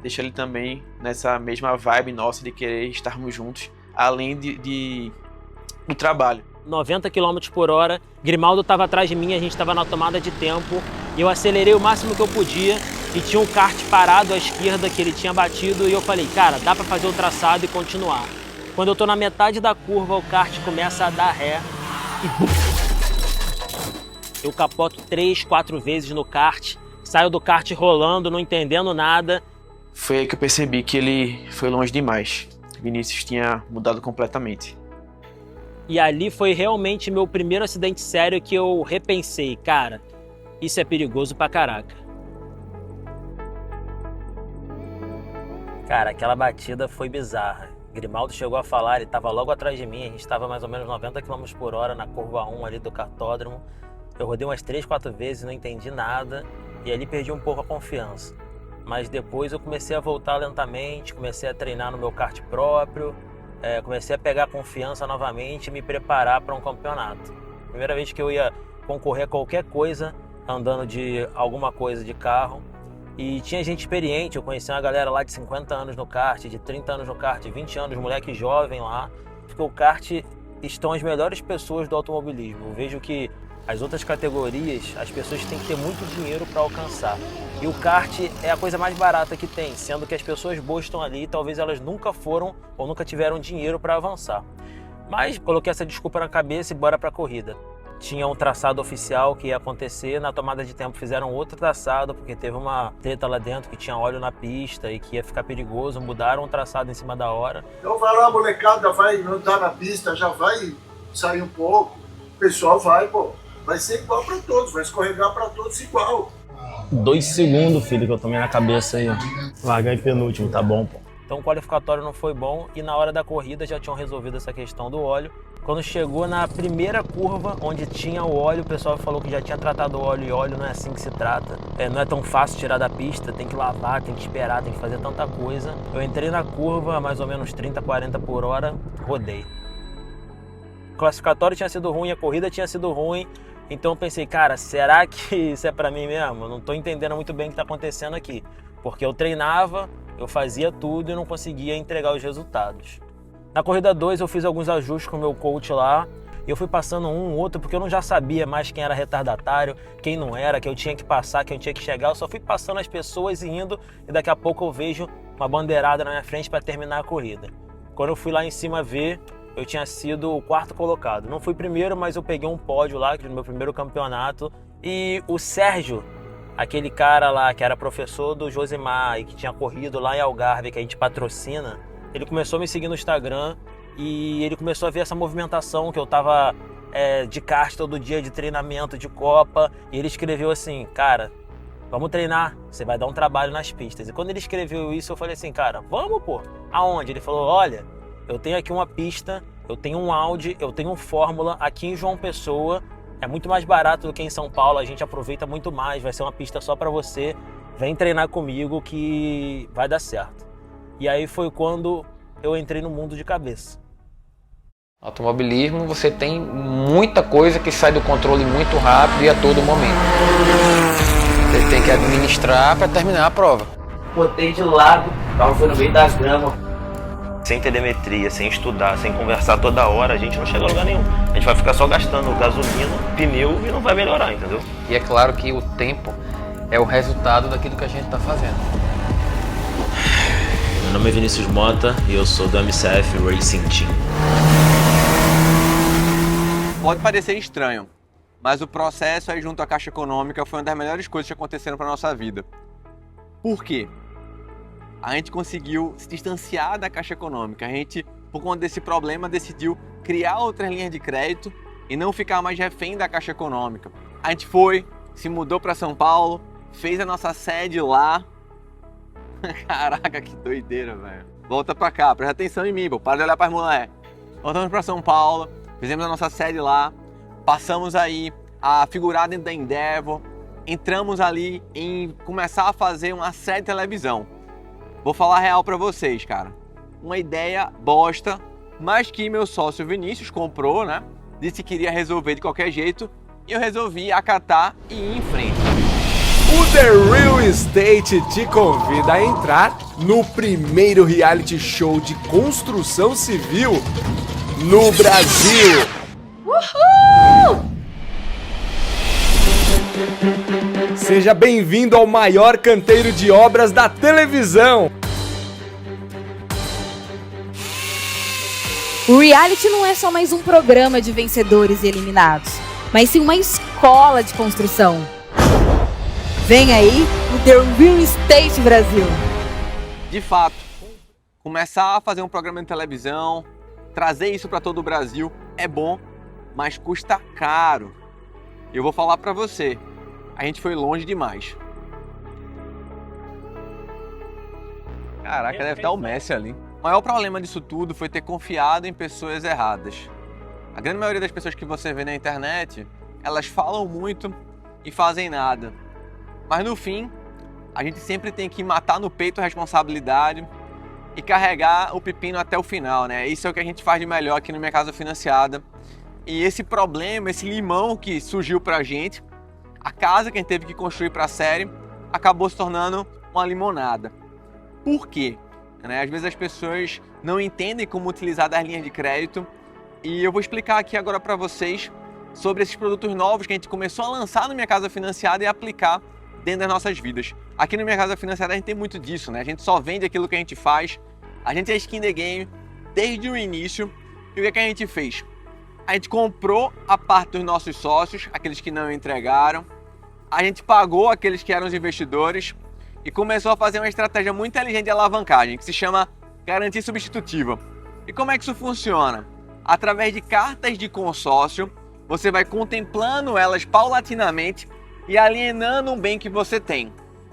deixar ele também nessa mesma vibe nossa de querer estarmos juntos, além do trabalho. 90 km por hora, Grimaldo estava atrás de mim, a gente estava na tomada de tempo, e eu acelerei o máximo que eu podia e tinha um kart parado à esquerda que ele tinha batido e eu falei, cara, dá para fazer o traçado e continuar. Quando eu tô na metade da curva, o kart começa a dar ré e eu capoto 3, 4 vezes no kart, saio do kart rolando, não entendendo nada. Foi aí que eu percebi que ele foi longe demais. Vinícius tinha mudado completamente. E ali foi realmente meu primeiro acidente sério que eu repensei, cara, isso é perigoso pra caraca. Cara, aquela batida foi bizarra. Grimaldo chegou a falar, ele estava logo atrás de mim, a gente estava mais ou menos 90 km por hora na curva 1 ali do cartódromo. Eu rodei umas 3, 4 vezes, não entendi nada e ali perdi um pouco a confiança. Mas depois eu comecei a voltar lentamente, comecei a treinar no meu kart próprio, comecei a pegar confiança novamente e me preparar para um campeonato. Primeira vez que eu ia concorrer a qualquer coisa, andando de alguma coisa de carro. E tinha gente experiente, eu conheci uma galera lá de 50 anos no kart, de 30 anos no kart, de 20 anos, moleque jovem lá. Porque o kart estão as melhores pessoas do automobilismo. Eu vejo que as outras categorias, as pessoas têm que ter muito dinheiro para alcançar. E o kart é a coisa mais barata que tem, sendo que as pessoas boas estão ali e talvez elas nunca foram ou nunca tiveram dinheiro para avançar. Mas coloquei essa desculpa na cabeça e bora para a corrida. Tinha um traçado oficial que ia acontecer, na tomada de tempo fizeram outro traçado, porque teve uma treta lá dentro que tinha óleo na pista e que ia ficar perigoso, mudaram o traçado em cima da hora. Então vai lá, molecada, vai andar na pista, já vai sair um pouco, o pessoal vai, pô. Vai ser igual para todos, vai escorregar para todos igual. 2 segundos, filho, que eu tomei na cabeça aí, ó. Largar em penúltimo, tá bom, pô. Então o qualificatório não foi bom e na hora da corrida já tinham resolvido essa questão do óleo. Quando chegou na primeira curva, onde tinha o óleo, o pessoal falou que já tinha tratado o óleo, e óleo não é assim que se trata. Não é tão fácil tirar da pista, tem que lavar, tem que esperar, tem que fazer tanta coisa. Eu entrei na curva, mais ou menos 30, 40 por hora, rodei. O classificatório tinha sido ruim, a corrida tinha sido ruim, então eu pensei, cara, será que isso é pra mim mesmo? Eu não tô entendendo muito bem o que tá acontecendo aqui. Porque eu treinava, eu fazia tudo e não conseguia entregar os resultados. Na corrida 2 eu fiz alguns ajustes com o meu coach lá, e eu fui passando um, outro, porque eu não já sabia mais quem era retardatário, quem não era, que eu tinha que passar, quem eu tinha que chegar, eu só fui passando as pessoas e indo, e daqui a pouco eu vejo uma bandeirada na minha frente para terminar a corrida. Quando eu fui lá em cima ver, eu tinha sido o 4º colocado. Não fui primeiro, mas eu peguei um pódio lá, no meu primeiro campeonato, e o Sérgio, aquele cara lá que era professor do Josimar e que tinha corrido lá em Algarve, que a gente patrocina, ele começou a me seguir no Instagram e ele começou a ver essa movimentação que eu tava de kart todo dia, de treinamento, de Copa, e ele escreveu assim, cara, vamos treinar, você vai dar um trabalho nas pistas. E quando ele escreveu isso, eu falei assim, cara, vamos pô, aonde? Ele falou, olha, eu tenho aqui uma pista, eu tenho um Audi, eu tenho um Fórmula aqui em João Pessoa, é muito mais barato do que em São Paulo, a gente aproveita muito mais, vai ser uma pista só pra você, vem treinar comigo que vai dar certo. E aí foi quando eu entrei no mundo de cabeça. Automobilismo, você tem muita coisa que sai do controle muito rápido e a todo momento. Você tem que administrar para terminar a prova. Botei de lado, o carro foi no meio da grama. Sem telemetria, sem estudar, sem conversar toda hora, a gente não chega a lugar nenhum. A gente vai ficar só gastando gasolina, pneu e não vai melhorar, entendeu? E é claro que o tempo é o resultado daquilo que a gente está fazendo. Meu nome é Vinícius Mota e eu sou do MCF Racing Team. Pode parecer estranho, mas o processo aí junto à Caixa Econômica foi uma das melhores coisas que aconteceram para nossa vida. Por quê? A gente conseguiu se distanciar da Caixa Econômica. A gente, por conta desse problema, decidiu criar outras linhas de crédito e não ficar mais refém da Caixa Econômica. A gente foi, se mudou para São Paulo, fez a nossa sede lá. Caraca, que doideira, velho. Volta pra cá, presta atenção em mim, pô. Para de olhar pras mulheres. Voltamos pra São Paulo, fizemos a nossa sede lá, passamos aí a figurar dentro da Endeavor, entramos ali em começar a fazer uma série de televisão. Vou falar real pra vocês, cara. Uma ideia bosta, mas que meu sócio Vinícius comprou, né? Disse que queria resolver de qualquer jeito, e eu resolvi acatar e ir em frente. O The Real Estate te convida a entrar no primeiro reality show de construção civil no Brasil. Uhul! Seja bem-vindo ao maior canteiro de obras da televisão. O reality não é só mais um programa de vencedores e eliminados, mas sim uma escola de construção. Vem aí o The Real Estate Brasil. De fato, começar a fazer um programa de televisão, trazer isso para todo o Brasil é bom, mas custa caro. Eu vou falar para você, a gente foi longe demais. Caraca, deve estar o Messi ali. O maior problema disso tudo foi ter confiado em pessoas erradas. A grande maioria das pessoas que você vê na internet, elas falam muito e fazem nada. Mas no fim, a gente sempre tem que matar no peito a responsabilidade e carregar o pepino até o final, né? Isso é o que a gente faz de melhor aqui no Minha Casa Financiada. E esse problema, esse limão que surgiu pra gente, a casa que a gente teve que construir pra série, acabou se tornando uma limonada. Por quê? Às vezes as pessoas não entendem como utilizar das linhas de crédito e eu vou explicar aqui agora pra vocês sobre esses produtos novos que a gente começou a lançar no Minha Casa Financiada e aplicar dentro das nossas vidas. Aqui no Minha Casa Financiada a gente tem muito disso, né? A gente só vende aquilo que a gente faz, a gente é skin the game desde o início. E o que a gente fez? A gente comprou a parte dos nossos sócios, aqueles que não entregaram, a gente pagou aqueles que eram os investidores e começou a fazer uma estratégia muito inteligente de alavancagem, que se chama garantia substitutiva. E como é que isso funciona? Através de cartas de consórcio, você vai contemplando elas paulatinamente e alienando um bem que você tem.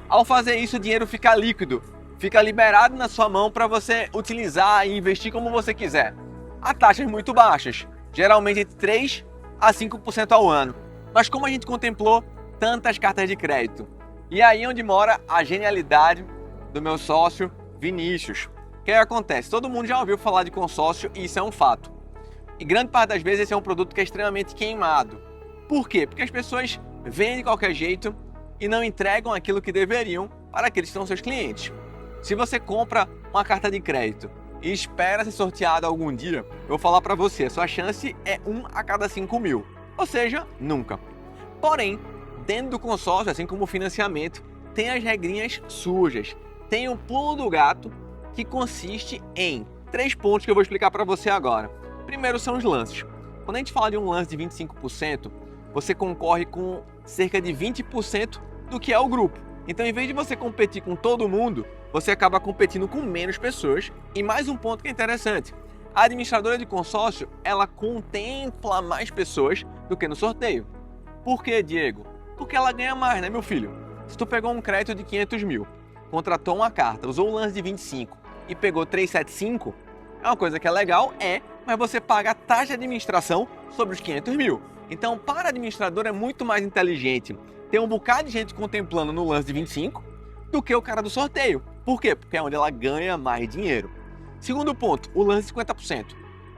Ao fazer isso, o dinheiro fica líquido, fica liberado na sua mão para você utilizar e investir como você quiser. A taxas muito baixas, geralmente entre 3 a 5% ao ano. Mas como a gente contemplou tantas cartas de crédito? E aí é onde mora a genialidade do meu sócio Vinícius. O que acontece? Todo mundo já ouviu falar de consórcio e isso é um fato. E grande parte das vezes esse é um produto que é extremamente queimado. Por quê? Porque as pessoas vendem de qualquer jeito e não entregam aquilo que deveriam para aqueles que são seus clientes. Se você compra uma carta de crédito e espera ser sorteado algum dia, eu vou falar para você, a sua chance é 1 a cada 5 mil. Ou seja, nunca. Porém, dentro do consórcio, assim como o financiamento, tem as regrinhas sujas. Tem um pulo do gato que consiste em 3 pontos que eu vou explicar para você agora. Primeiro são os lances. Quando a gente fala de um lance de 25%, você concorre com cerca de 20% do que é o grupo. Então, em vez de você competir com todo mundo, você acaba competindo com menos pessoas. E mais um ponto que é interessante, a administradora de consórcio, ela contempla mais pessoas do que no sorteio. Por quê, Diego? Porque ela ganha mais, né, meu filho? Se tu pegou um crédito de 500 mil, contratou uma carta, usou um lance de 25 e pegou 375, é uma coisa que é legal, mas você paga a taxa de administração sobre os 500 mil. Então, para a administradora é muito mais inteligente ter um bocado de gente contemplando no lance de 25 do que o cara do sorteio. Por quê? Porque é onde ela ganha mais dinheiro. Segundo ponto, o lance de 50%.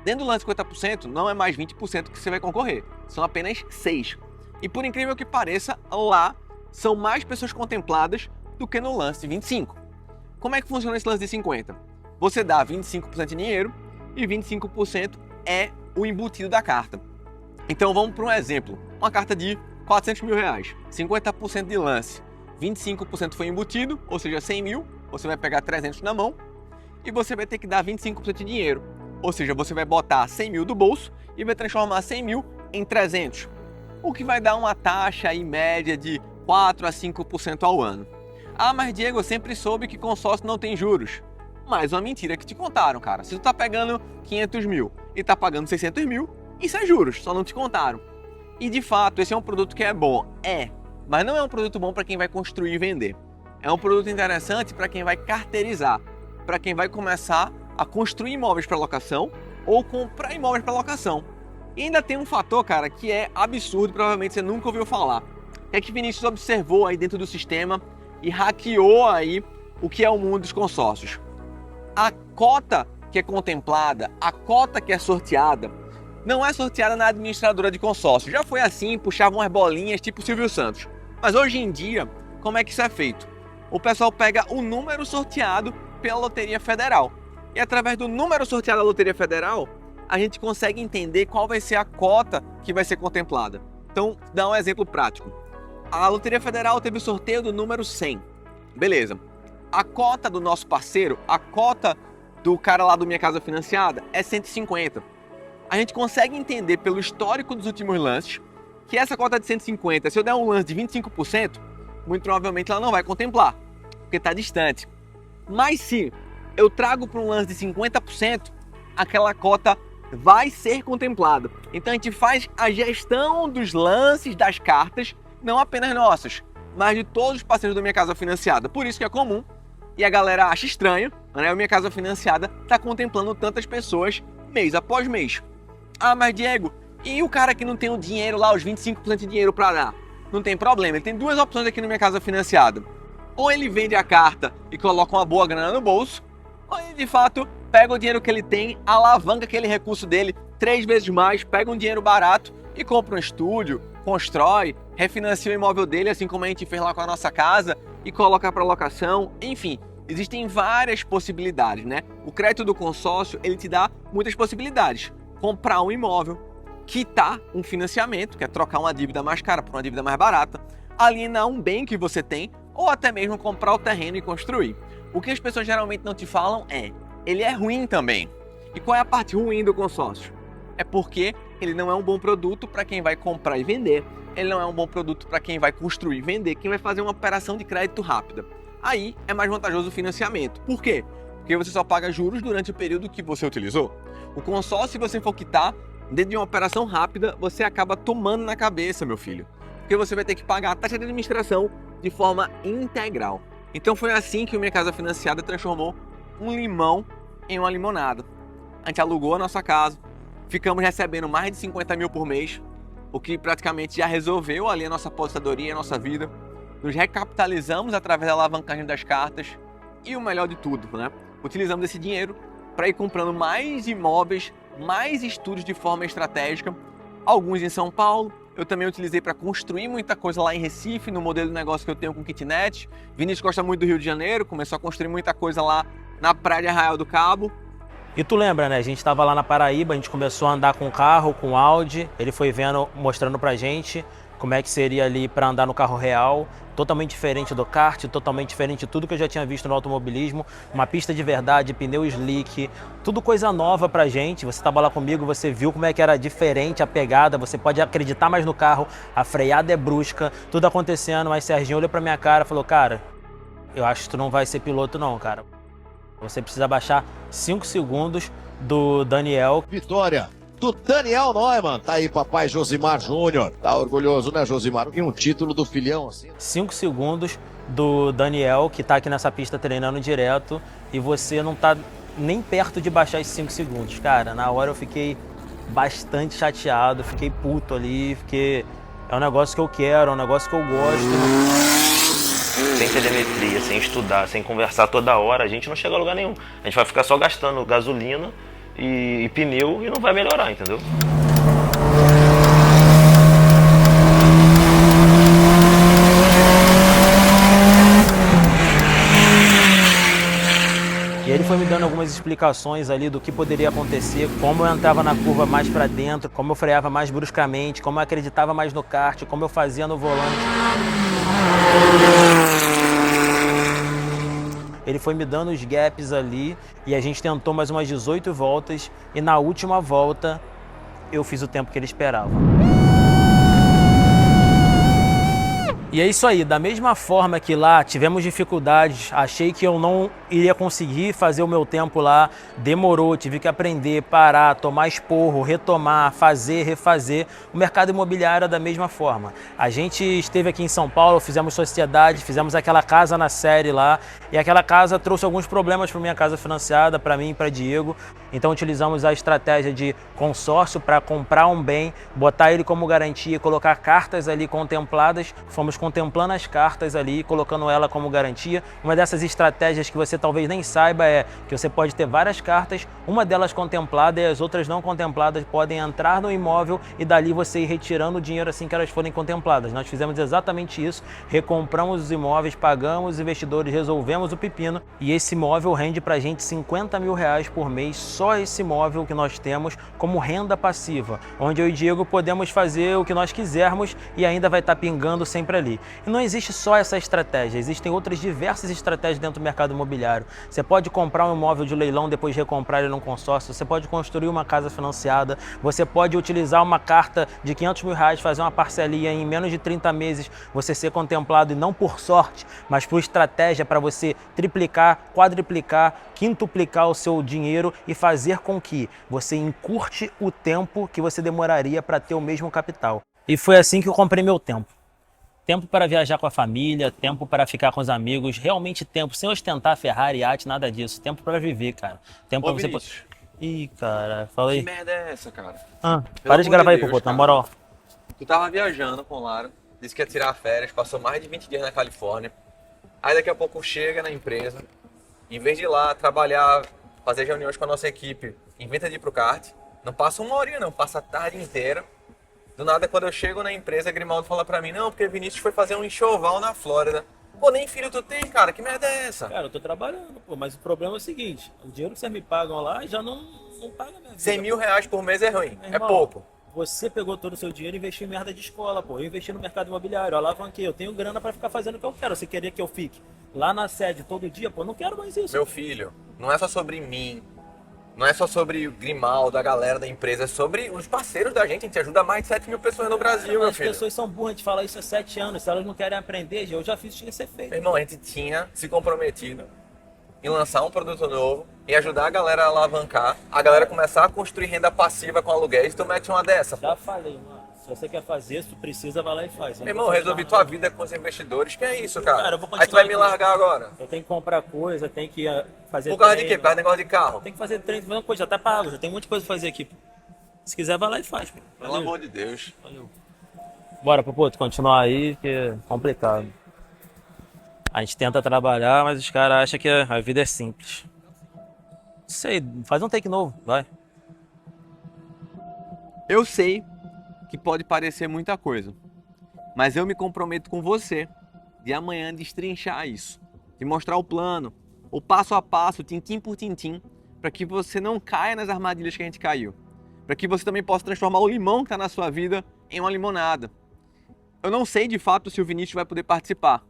Dentro do lance de 50% não é mais 20% que você vai concorrer, são apenas 6%. E por incrível que pareça, lá são mais pessoas contempladas do que no lance de 25%. Como é que funciona esse lance de 50%? Você dá 25% de dinheiro e 25% é o embutido da carta. Então vamos para um exemplo, uma carta de 400 mil reais, 50% de lance, 25% foi embutido, ou seja, 100 mil, você vai pegar 300 na mão e você vai ter que dar 25% de dinheiro, ou seja, você vai botar 100 mil do bolso e vai transformar 100 mil em 300, o que vai dar uma taxa aí média de 4 a 5% ao ano. Ah, mas Diego, eu sempre soube que consórcio não tem juros. Mais uma mentira que te contaram, cara. Se tu tá pegando 500 mil e tá pagando 600 mil, isso é juros, só não te contaram. E de fato, esse é um produto que é bom. Mas não é um produto bom para quem vai construir e vender. É um produto interessante para quem vai carteirizar, para quem vai começar a construir imóveis para locação ou comprar imóveis para locação. E ainda tem um fator, cara, que é absurdo, provavelmente você nunca ouviu falar. É que Vinícius observou aí dentro do sistema e hackeou aí o que é o mundo dos consórcios. A cota que é contemplada, a cota que é sorteada, não é sorteada na administradora de consórcio. Já foi assim, puxavam umas bolinhas tipo Silvio Santos. Mas hoje em dia, como é que isso é feito? O pessoal pega o número sorteado pela Loteria Federal. E através do número sorteado da Loteria Federal, a gente consegue entender qual vai ser a cota que vai ser contemplada. Então, dá um exemplo prático. A Loteria Federal teve o sorteio do número 100. Beleza. A cota do nosso parceiro, a cota do cara lá do Minha Casa Financiada é 150. A gente consegue entender pelo histórico dos últimos lances que essa cota de 150, se eu der um lance de 25%, muito provavelmente ela não vai contemplar, porque está distante. Mas se eu trago para um lance de 50%, aquela cota vai ser contemplada. Então a gente faz a gestão dos lances das cartas, não apenas nossas, mas de todos os parceiros do Minha Casa Financiada. Por isso que é comum e a galera acha estranho, né? O Minha Casa Financiada está contemplando tantas pessoas mês após mês. Ah, mas Diego, e o cara que não tem o dinheiro lá, os 25% de dinheiro para dar? Não tem problema, ele tem duas opções aqui no Minha Casa Financiada. Ou ele vende a carta e coloca uma boa grana no bolso, ou ele de fato pega o dinheiro que ele tem, alavanca aquele recurso dele 3 vezes mais, pega um dinheiro barato e compra um estúdio, constrói, refinancia o imóvel dele, assim como a gente fez lá com a nossa casa, e coloca para locação. Enfim, existem várias possibilidades, né? O crédito do consórcio, ele te dá muitas possibilidades. Comprar um imóvel, quitar um financiamento, que é trocar uma dívida mais cara por uma dívida mais barata, alienar um bem que você tem, ou até mesmo comprar o terreno e construir. O que as pessoas geralmente não te falam ele é ruim também. E qual é a parte ruim do consórcio? É porque ele não é um bom produto para quem vai comprar e vender, ele não é um bom produto para quem vai construir e vender, quem vai fazer uma operação de crédito rápida. Aí é mais vantajoso o financiamento. Por quê? Porque você só paga juros durante o período que você utilizou. O consórcio, se você for quitar, dentro de uma operação rápida, você acaba tomando na cabeça, meu filho. Porque você vai ter que pagar a taxa de administração de forma integral. Então foi assim que o Minha Casa Financiada transformou um limão em uma limonada. A gente alugou a nossa casa, ficamos recebendo mais de 50 mil por mês, o que praticamente já resolveu ali a nossa aposentadoria, a nossa vida. Nos recapitalizamos através da alavancagem das cartas e o melhor de tudo, né? Utilizamos esse dinheiro para ir comprando mais imóveis, mais estúdios de forma estratégica, alguns em São Paulo. Eu também utilizei para construir muita coisa lá em Recife, no modelo de negócio que eu tenho com kitnet. Vinícius gosta muito do Rio de Janeiro, começou a construir muita coisa lá na praia de Arraial do Cabo. E tu lembra, né? A gente estava lá na Paraíba, a gente começou a andar com o carro, com o Audi. Ele foi vendo, mostrando pra gente como é que seria ali para andar no carro real. Totalmente diferente do kart, totalmente diferente de tudo que eu já tinha visto no automobilismo. Uma pista de verdade, pneu slick, tudo coisa nova pra gente. Você estava lá comigo, você viu como é que era diferente a pegada, você pode acreditar mais no carro, a freada é brusca, tudo acontecendo. Mas Serginho olhou pra minha cara e falou, cara, eu acho que tu não vai ser piloto não, cara. Você precisa baixar 5 segundos do Daniel. Vitória do Daniel Neumann. Tá aí papai Josimar Júnior. Tá orgulhoso, né, Josimar? E um título do filhão assim. 5 segundos do Daniel, que tá aqui nessa pista treinando direto, e você não tá nem perto de baixar esses 5 segundos. Cara, na hora eu fiquei bastante chateado, fiquei puto ali, porque é um negócio que eu quero, é um negócio que eu gosto. Sem telemetria, sem estudar, sem conversar toda hora, a gente não chega a lugar nenhum. A gente vai ficar só gastando gasolina e pneu e não vai melhorar, entendeu? E ele foi me dando algumas explicações ali do que poderia acontecer, como eu entrava na curva mais para dentro, como eu freava mais bruscamente, como eu acreditava mais no kart, como eu fazia no volante. Ele foi me dando os gaps ali e a gente tentou mais umas 18 voltas e na última volta eu fiz o tempo que ele esperava. E é isso aí, da mesma forma que lá tivemos dificuldades, achei que eu não iria conseguir fazer o meu tempo lá, demorou, tive que aprender, parar, tomar esporro, retomar, fazer, refazer. O mercado imobiliário é da mesma forma. A gente esteve aqui em São Paulo, fizemos sociedade, fizemos aquela casa na série lá, e aquela casa trouxe alguns problemas para Minha Casa Financiada, para mim e para Diego. Então utilizamos a estratégia de consórcio para comprar um bem, botar ele como garantia, colocar cartas ali contempladas, fomos contemplando as cartas ali, colocando ela como garantia. Uma dessas estratégias que você talvez nem saiba é que você pode ter várias cartas, uma delas contemplada e as outras não contempladas podem entrar no imóvel e dali você ir retirando o dinheiro assim que elas forem contempladas. Nós fizemos exatamente isso, recompramos os imóveis, pagamos os investidores, resolvemos o pepino e esse imóvel rende pra gente 50 mil reais por mês, só esse imóvel que nós temos como renda passiva, onde eu e o Diego podemos fazer o que nós quisermos e ainda vai estar pingando sempre ali. E não existe só essa estratégia, existem outras diversas estratégias dentro do mercado imobiliário. Você pode comprar um imóvel de leilão, depois recomprar ele num consórcio, você pode construir uma casa financiada, você pode utilizar uma carta de 500 mil reais, fazer uma parcelinha em menos de 30 meses, você ser contemplado e não por sorte, mas por estratégia para você triplicar, quadriplicar, quintuplicar o seu dinheiro e fazer com que você encurte o tempo que você demoraria para ter o mesmo capital. E foi assim que eu comprei meu tempo. Tempo para viajar com a família, tempo para ficar com os amigos, realmente tempo, sem ostentar Ferrari, iate, nada disso. Tempo para viver, cara. Tempo para você... Ih, cara, falei. Que merda é essa, cara? Para de gravar aí, Popô, na moral. Tu tava viajando com o Lara, disse que ia tirar férias, passou mais de 20 dias na Califórnia. Aí daqui a pouco chega na empresa, em vez de ir lá trabalhar, fazer reuniões com a nossa equipe, inventa de ir pro kart. Não passa uma horinha não, passa a tarde inteira. Do nada, quando eu chego na empresa, Grimaldo fala pra mim, não, porque Vinícius foi fazer um enxoval na Flórida. Pô, nem filho tu tem, cara, que merda é essa? Cara, eu tô trabalhando, pô, mas o problema é o seguinte, o dinheiro que vocês me pagam lá já não paga minha vida. 100 mil reais por mês é ruim, Meu irmão, é pouco. Você pegou todo o seu dinheiro e investiu em merda de escola, pô. Eu investi no mercado imobiliário, eu alavanquei, eu tenho grana pra ficar fazendo o que eu quero. Você queria que eu fique lá na sede todo dia, pô, não quero mais isso. Meu filho, não é só sobre mim, não é só sobre o Grimaldo, a galera da empresa, é sobre os parceiros da gente. A gente ajuda mais de 7 mil pessoas no Brasil, meu filho. As pessoas são burras de falar isso há 7 anos. Se elas não querem aprender, eu já fiz o que tinha que ser feito. Meu irmão, a gente tinha se comprometido em lançar um produto novo e ajudar a galera a alavancar, a galera começar a construir renda passiva com aluguéis. Tu mete uma dessa, pô. Já falei, mano. Se você quer fazer, se tu precisa, vai lá e faz. Meu irmão, resolvi tua vida com os investidores. Que é isso, cara? Cara, eu vou Aí tu vai me continuar aqui. largar agora. Eu tenho que comprar coisa, tenho que fazer Por causa de treino. quê? Por causa do negócio de carro? Tem que fazer treino, mesma coisa, já tá pago, já tem um monte de coisa pra fazer aqui. Pô. Se quiser, vai lá e faz. Pô. Pelo amor de Deus. Valeu. Bora, Popoto, continuar aí, que é complicado. A gente tenta trabalhar, mas os caras acham que a vida é simples. Não sei, faz um take novo, vai. Eu sei que pode parecer muita coisa, mas eu me comprometo com você de amanhã destrinchar isso, de mostrar o plano, o passo a passo, tintim por tintim, para que você não caia nas armadilhas que a gente caiu, para que você também possa transformar o limão que está na sua vida em uma limonada. Eu não sei de fato se o Vinícius vai poder participar.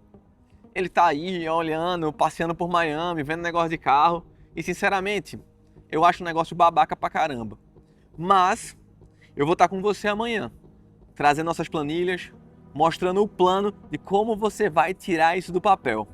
Ele tá aí olhando, passeando por Miami, vendo negócio de carro, e sinceramente, eu acho um negócio babaca pra caramba. Mas eu vou estar com você amanhã, trazendo nossas planilhas, mostrando o plano de como você vai tirar isso do papel.